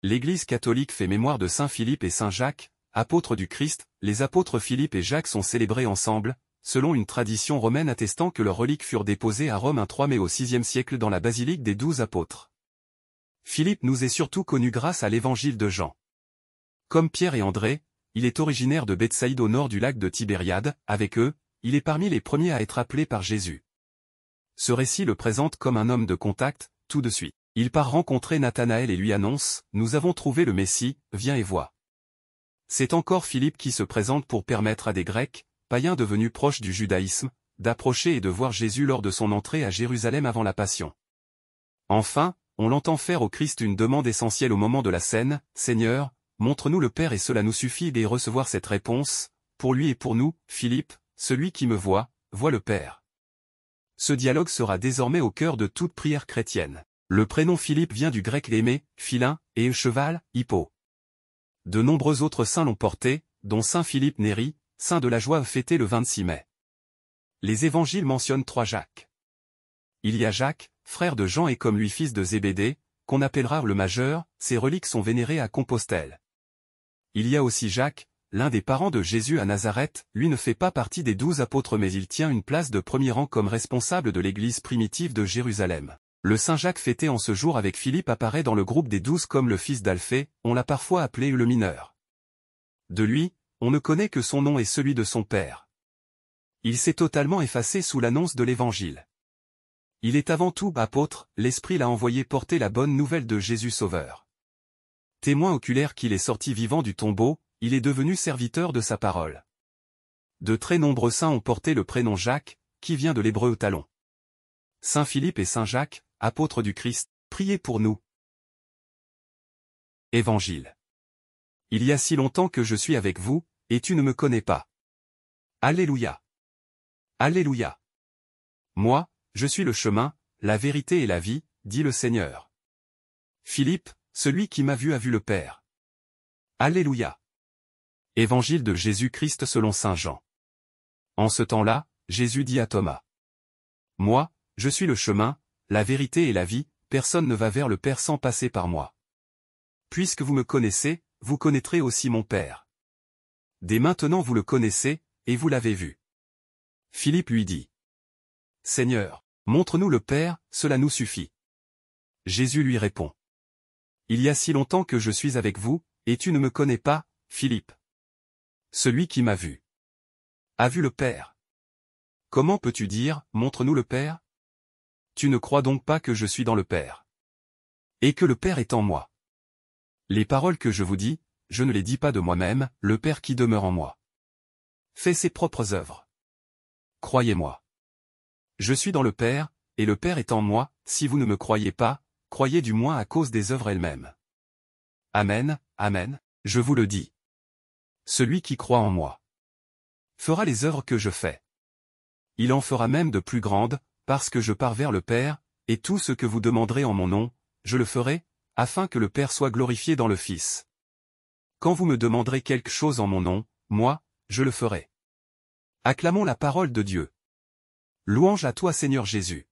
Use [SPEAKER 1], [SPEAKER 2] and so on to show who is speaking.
[SPEAKER 1] L'Église catholique fait mémoire de saint Philippe et saint Jacques, apôtres du Christ. Les apôtres Philippe et Jacques sont célébrés ensemble, selon une tradition romaine attestant que leurs reliques furent déposées à Rome un 3 mai au VIe siècle dans la basilique des 12 apôtres. Philippe nous est surtout connu grâce à l'évangile de Jean. Comme Pierre et André, il est originaire de Bethsaïde au nord du lac de Tibériade. Avec eux, il est parmi les premiers à être appelé par Jésus. Ce récit le présente comme un homme de contact. Tout de suite, il part rencontrer Nathanaël et lui annonce « Nous avons trouvé le Messie, viens et vois ». C'est encore Philippe qui se présente pour permettre à des Grecs, païens devenus proches du judaïsme, d'approcher et de voir Jésus lors de son entrée à Jérusalem avant la Passion. Enfin, on l'entend faire au Christ une demande essentielle au moment de la scène, « Seigneur, montre-nous le Père et cela nous suffit » et recevoir cette réponse, pour lui et pour nous, Philippe, celui qui me voit, voit le Père. Ce dialogue sera désormais au cœur de toute prière chrétienne. Le prénom Philippe vient du grec lémé, philin, et cheval, hippo. De nombreux autres saints l'ont porté, dont saint Philippe Néri, saint de la joie fêté le 26 mai. Les évangiles mentionnent 3 Jacques. Il y a Jacques, frère de Jean et comme lui fils de Zébédée, qu'on appellera le majeur, ses reliques sont vénérées à Compostelle. Il y a aussi Jacques, l'un des parents de Jésus à Nazareth, lui ne fait pas partie des 12 apôtres mais il tient une place de premier rang comme responsable de l'église primitive de Jérusalem. Le Saint Jacques fêté en ce jour avec Philippe apparaît dans le groupe des 12 comme le fils d'Alphée, on l'a parfois appelé le mineur. De lui, on ne connaît que son nom et celui de son père. Il s'est totalement effacé sous l'annonce de l'Évangile. Il est avant tout apôtre, l'Esprit l'a envoyé porter la bonne nouvelle de Jésus Sauveur. Témoin oculaire qu'il est sorti vivant du tombeau, il est devenu serviteur de sa parole. De très nombreux saints ont porté le prénom Jacques, qui vient de l'hébreu talon. Saint Philippe et saint Jacques, apôtres du Christ, priez pour nous. Évangile. Il y a si longtemps que je suis avec vous, et tu ne me connais pas. Alléluia. Alléluia. Moi, je suis le chemin, la vérité et la vie, dit le Seigneur. Philippe, celui qui m'a vu a vu le Père. Alléluia. Évangile de Jésus-Christ selon saint Jean. En ce temps-là, Jésus dit à Thomas. Moi, je suis le chemin, la vérité et la vie, personne ne va vers le Père sans passer par moi. Puisque vous me connaissez, vous connaîtrez aussi mon Père. Dès maintenant vous le connaissez, et vous l'avez vu. Philippe lui dit. Seigneur, montre-nous le Père, cela nous suffit. Jésus lui répond. Il y a si longtemps que je suis avec vous, et tu ne me connais pas, Philippe. Celui qui m'a vu a vu le Père. Comment peux-tu dire, montre-nous le Père? Tu ne crois donc pas que je suis dans le Père, et que le Père est en moi. Les paroles que je vous dis, je ne les dis pas de moi-même, le Père qui demeure en moi fait ses propres œuvres. Croyez-moi. Je suis dans le Père, et le Père est en moi, si vous ne me croyez pas, croyez du moins à cause des œuvres elles-mêmes. Amen, amen, je vous le dis. Celui qui croit en moi fera les œuvres que je fais. Il en fera même de plus grandes, parce que je pars vers le Père, et tout ce que vous demanderez en mon nom, je le ferai, afin que le Père soit glorifié dans le Fils. Quand vous me demanderez quelque chose en mon nom, moi, je le ferai. Acclamons la parole de Dieu. Louange à toi Seigneur Jésus.